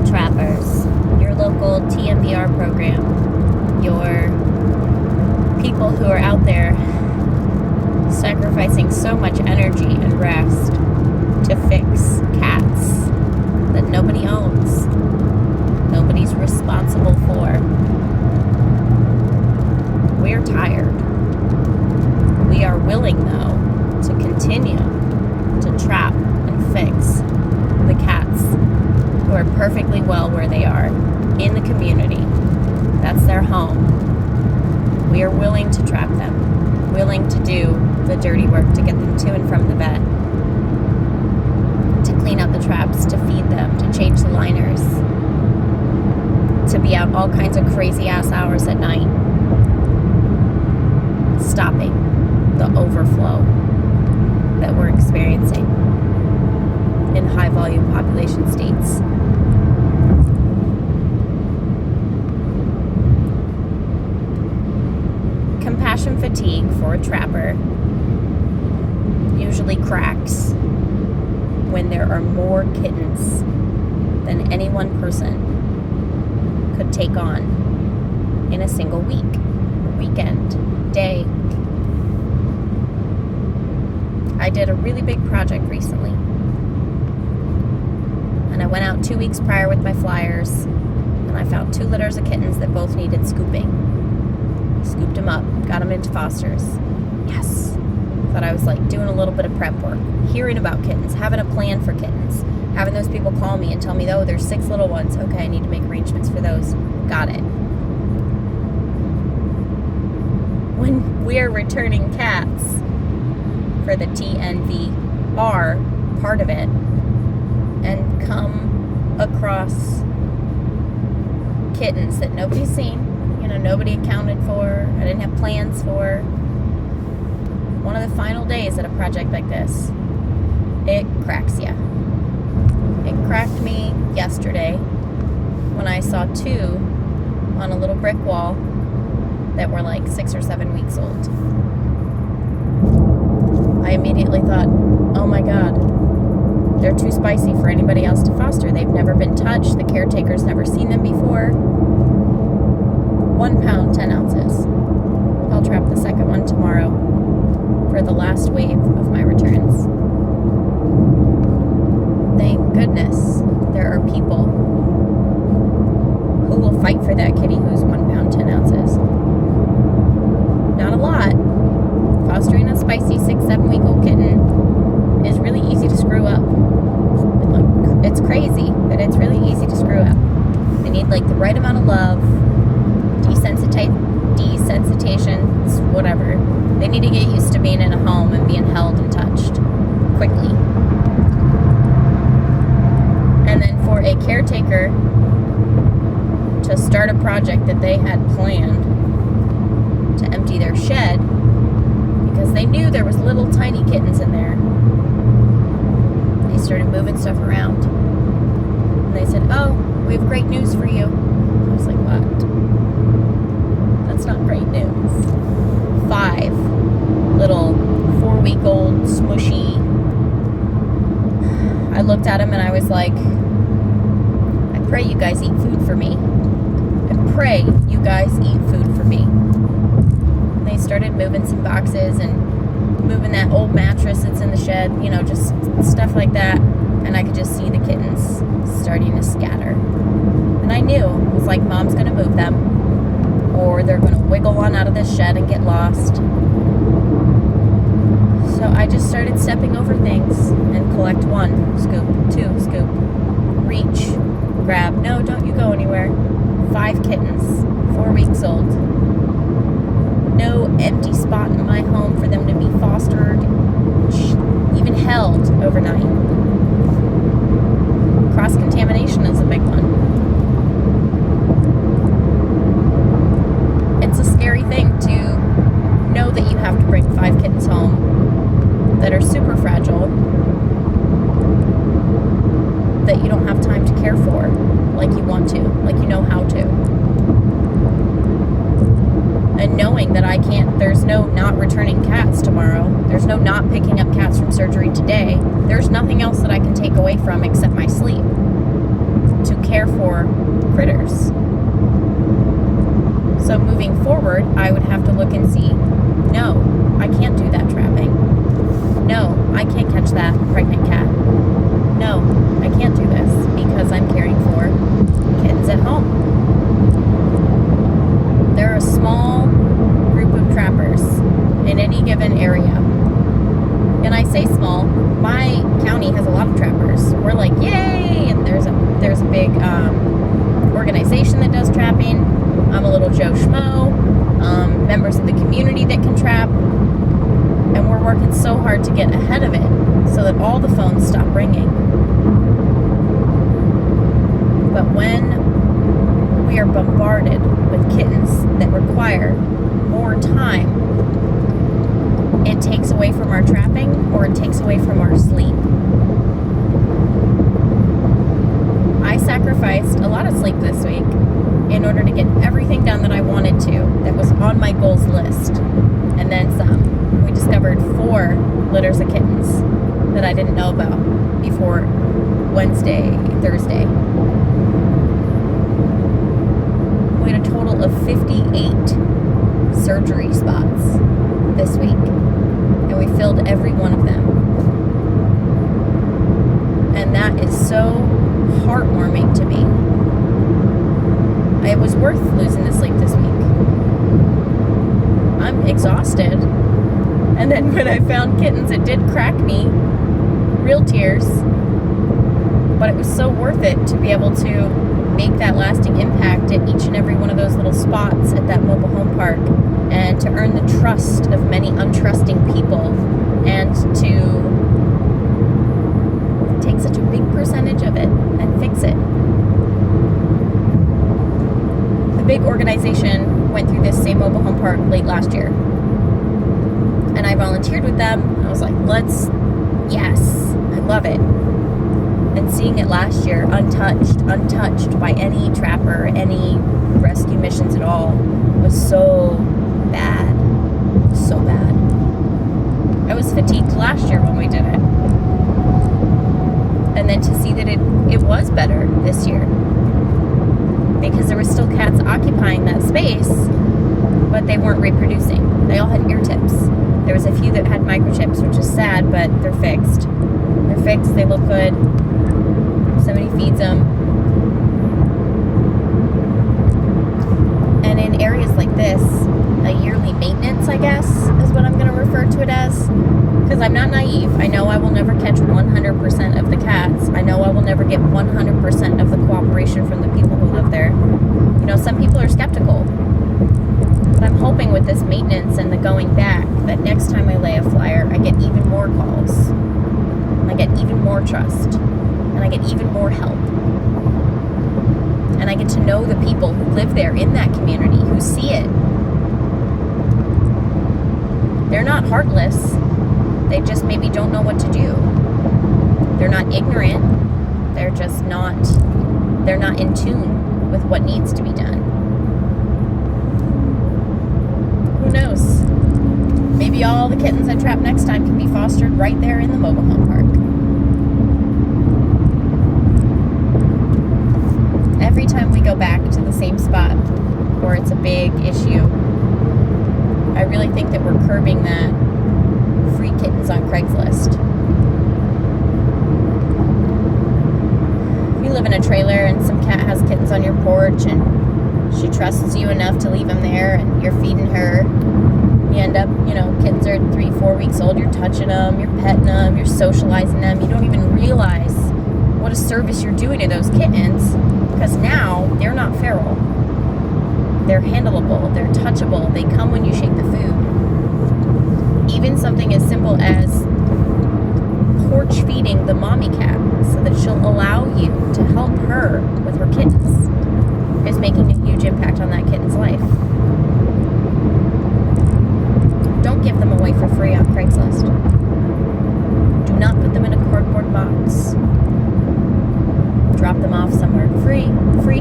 local trappers, your local TNVR program, your people who are out there sacrificing so much energy and rest to fix cats that nobody owns, nobody's responsible for. We're tired. We are willing, though, to continue to trap and fix the cats who are perfectly well where they are, in the community. That's their home. We are willing to trap them, willing to do the dirty work to get them to and from the vet, to clean out the traps, to feed them, to change the liners, to be out all kinds of crazy ass hours at night, stopping the overflow that we're experiencing in high volume population states. Compassion fatigue for a trapper usually cracks when there are more kittens than any one person could take on in a single week, weekend, day. I did a really big project recently, and I went out 2 weeks prior with my flyers, and I found 2 litters of kittens that both needed scooping. Scooped them up, got them into fosters. Yes. Thought I was like doing a little bit of prep work, hearing about kittens, having a plan for kittens, having those people call me and tell me, oh, there's 6 little ones. Okay, I need to make arrangements for those. Got it. When we are returning cats for the TNVR part of it, and come across kittens that nobody's seen, nobody accounted for, I didn't have plans for. One of the final days at a project like this, it cracks you. It cracked me yesterday when I saw 2 on a little brick wall that were like 6 or 7 weeks old. I immediately thought, oh my God, they're too spicy for anybody else to foster. They've never been touched. The caretaker's never seen them before. 1 pound, 10 ounces. I'll trap the second one tomorrow for the last wave of my returns. Thank goodness there are people who will fight for that kitty who's 1 pound, 10 ounces. Not a lot. Fostering a spicy 6-7-week-old kitten is really easy to screw up. It's crazy, but it's really easy to screw up. They need like the right amount of love, desensitization, whatever. They need to get used to being in a home and being held and touched quickly. And then for a caretaker to start a project that they had planned to empty their shed because they knew there was little tiny kittens in there. They started moving stuff around. And they said, oh, we have great news for you. I was like, what? That's not great news. 5 little 4-week-old smushy. I looked at him and I was like, I pray you guys eat food for me. I pray you guys eat food for me. And they started moving some boxes and moving that old mattress that's in the shed, just stuff like that. And I could just see the kittens starting to scatter. And I knew it was like, Mom's going to move them, or they're going to wiggle on out of this shed and get lost. So I just started stepping over things and collect 1 scoop, 2 scoop, reach, grab. No, don't you go anywhere. 5 kittens, 4 weeks old. No empty spot in my home for them to be fostered, even held overnight. Cross-contamination is a big one. It's a scary thing to know that you have to bring 5 kittens home that are super fragile, that you don't have time to care for like you want to, like you know how to. And knowing that there's no not returning cats tomorrow, there's no not picking up cats from surgery today, there's nothing else that I can take away from except my sleep. to care for critters. So moving forward, I would have to look and see, no, I can't do that trapping. No, I can't catch that pregnant cat. No, I can't do this because I'm caring for kittens at home. There are a small group of trappers in any given area. And I say small, my county has a lot of trappers. We're like, yay! And there's a big organization that does trapping. I'm a little Joe Schmo. Members of the community that can trap. And we're working so hard to get ahead of it so that all the phones stop ringing. But when we are bombarded with kittens that require more time, it takes away from our trapping or it takes away from our sleep. I sacrificed a lot of sleep this week in order to get everything done that I wanted to, that was on my goals list, and then some. We discovered 4 litters of kittens that I didn't know about before Thursday. We had a total of 58 surgery spots this week, and we filled every one of them. And that is so heartwarming to me. It was worth losing the sleep this week. I'm exhausted. And then when I found kittens, it did crack me. Real tears. But it was so worth it to be able to make that lasting impact at each and every one of those little spots at that mobile home park, and to earn the trust of many untrusting people, and to take such a big percentage of it and fix it. The big organization went through this same mobile home park late last year. And I volunteered with them. I was like, yes, I love it. And seeing it last year, untouched by any trapper, any rescue missions at all, was so bad. So bad. I was fatigued last year when we did it. And then to see that it was better this year. Because there were still cats occupying that space, but they weren't reproducing. They all had ear tips. There was a few that had microchips, which is sad, but they're fixed. They're fixed, they look good. Somebody feeds them. And in areas like this, a yearly maintenance, I guess, is what I'm going to refer to it as. Because I'm not naive. I know I will never catch 100% of the cats. I know I will never get 100% of the cooperation from the people who live there. You know, some people are skeptical. But I'm hoping with this maintenance and the going back that next time I lay a flyer, I get even more calls. I get even more trust. And I get even more help. And I get to know the people who live there in that community, who see it. They're not heartless. They just maybe don't know what to do. They're not ignorant. They're not in tune with what needs to be done. Who knows? Maybe all the kittens I trap next time can be fostered right there in the mobile home park. Every time we go back to the same spot, or it's a big issue, I really think that we're curbing that free kittens on Craigslist. If you live in a trailer and some cat has kittens on your porch and she trusts you enough to leave them there and you're feeding her, you end up, kittens are 3-4 weeks old, you're touching them, you're petting them, you're socializing them, you don't even realize what a service you're doing to those kittens, because now they're not feral. They're handleable, they're touchable, they come when you shake the food. Even something as simple as porch feeding the mommy cat so that she'll allow you to help her with her kittens is making a huge impact on that kitten's life. Don't give them away for free on Craigslist. Do not put them in a cardboard box. Drop them off somewhere free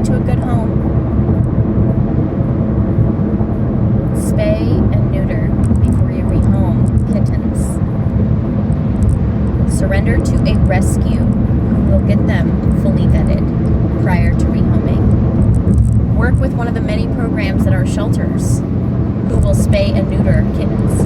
to a good home. Spay and neuter before you rehome kittens. Surrender to a rescue who we'll get them fully vetted prior to rehoming. Work with one of the many programs at our shelters who will spay and neuter kittens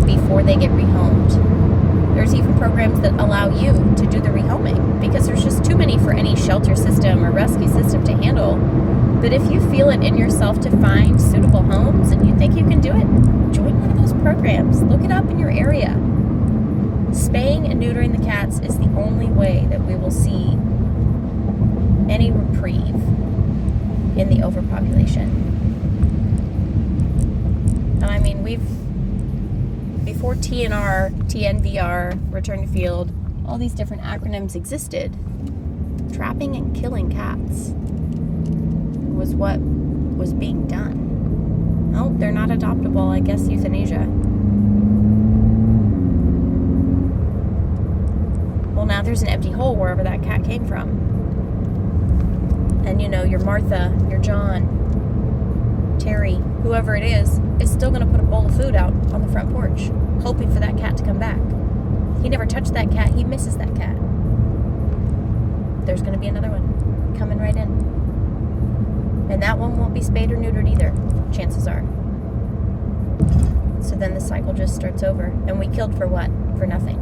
before they get rehomed. There's even programs that allow you to do the rehoming because there's just too many for any shelter system or rescue system to handle. But if you feel it in yourself to find suitable homes and you think you can do it, join one of those programs. Look it up in your area. Spaying and neutering the cats is the only way that we will see any reprieve in the overpopulation. And I mean, before TNVR, Return to Field, all these different acronyms existed, trapping and killing cats was what was being done. Oh, they're not adoptable, I guess euthanasia. Well, now there's an empty hole wherever that cat came from. And your Martha, your John, Terry, whoever it is still going to put a bowl of food out on the front porch, hoping for that cat to come back. He never touched that cat. He misses that cat. There's going to be another one coming right in. And that one won't be spayed or neutered either, chances are. So then the cycle just starts over. And we killed for what? For nothing.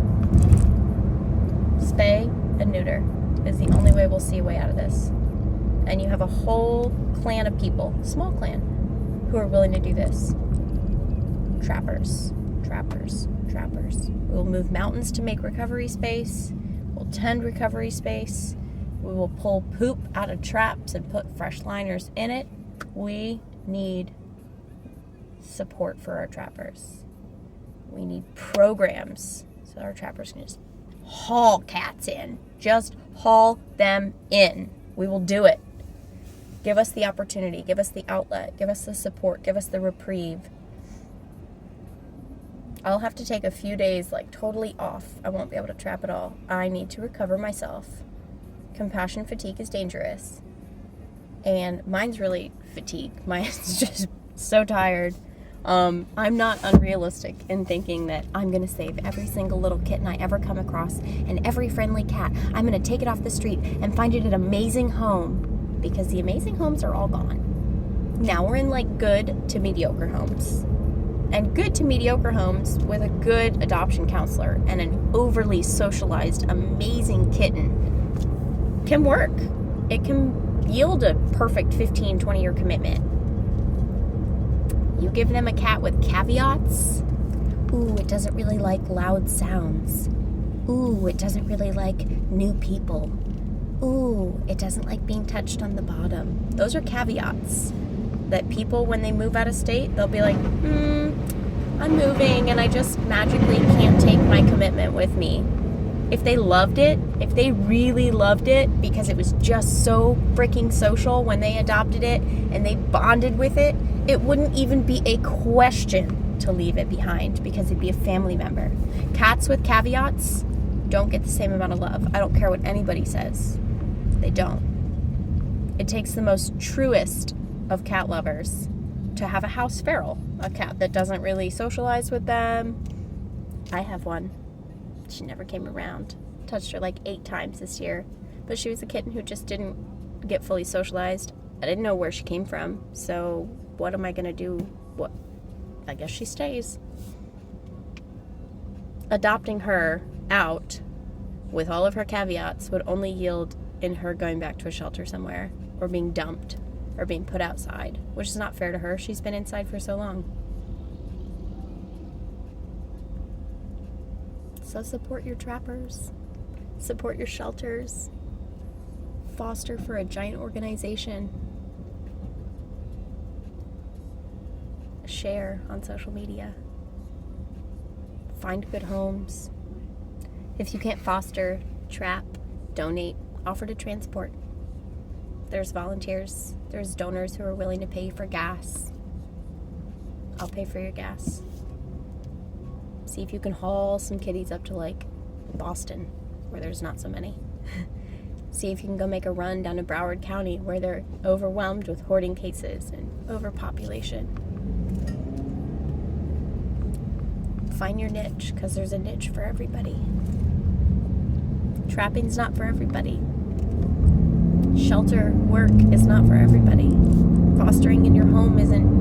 Spay and neuter is the only way we'll see a way out of this. And you have a whole clan of people, small clan, who are willing to do this. Trappers. We'll move mountains to make recovery space. We'll tend recovery space. We will pull poop out of traps and put fresh liners in it. We need support for our trappers. We need programs so our trappers can just haul cats in. Just haul them in. We will do it. Give us the opportunity. Give us the outlet. Give us the support. Give us the reprieve. I'll have to take a few days totally off. I won't be able to trap at all. I need to recover myself. Compassion fatigue is dangerous. And mine's really fatigue. Mine's just so tired. I'm not unrealistic in thinking that I'm going to save every single little kitten I ever come across and every friendly cat. I'm going to take it off the street and find it an amazing home, because the amazing homes are all gone. Now we're in good to mediocre homes. And good to mediocre homes with a good adoption counselor and an overly socialized, amazing kitten can work. It can yield a perfect 15, 20-year commitment. You give them a cat with caveats. Ooh, it doesn't really like loud sounds. Ooh, it doesn't really like new people. Ooh, it doesn't like being touched on the bottom. Those are caveats that people, when they move out of state, they'll be like, I'm moving and I just magically can't take my commitment with me. If they loved it, if they really loved it because it was just so freaking social when they adopted it and they bonded with it, it wouldn't even be a question to leave it behind because it'd be a family member. Cats with caveats don't get the same amount of love. I don't care what anybody says. They don't. It takes the most truest of cat lovers to have a house feral, a cat that doesn't really socialize with them. I have one. She never came around. Touched her 8 times this year, but she was a kitten who just didn't get fully socialized. I didn't know where she came from, so what am I gonna do? What? I guess she stays. Adopting her out with all of her caveats would only yield in her going back to a shelter somewhere or being dumped or being put outside, which is not fair to her. She's been inside for so long. So support your trappers, support your shelters, foster for a giant organization, share on social media, find good homes. If you can't foster, trap, donate, offer to transport. There's volunteers, there's donors who are willing to pay for gas. I'll pay for your gas. See if you can haul some kitties up to Boston, where there's not so many. See if you can go make a run down to Broward County, where they're overwhelmed with hoarding cases and overpopulation. Find your niche, because there's a niche for everybody. Trapping's not for everybody. Shelter work is not for everybody. Fostering in your home isn't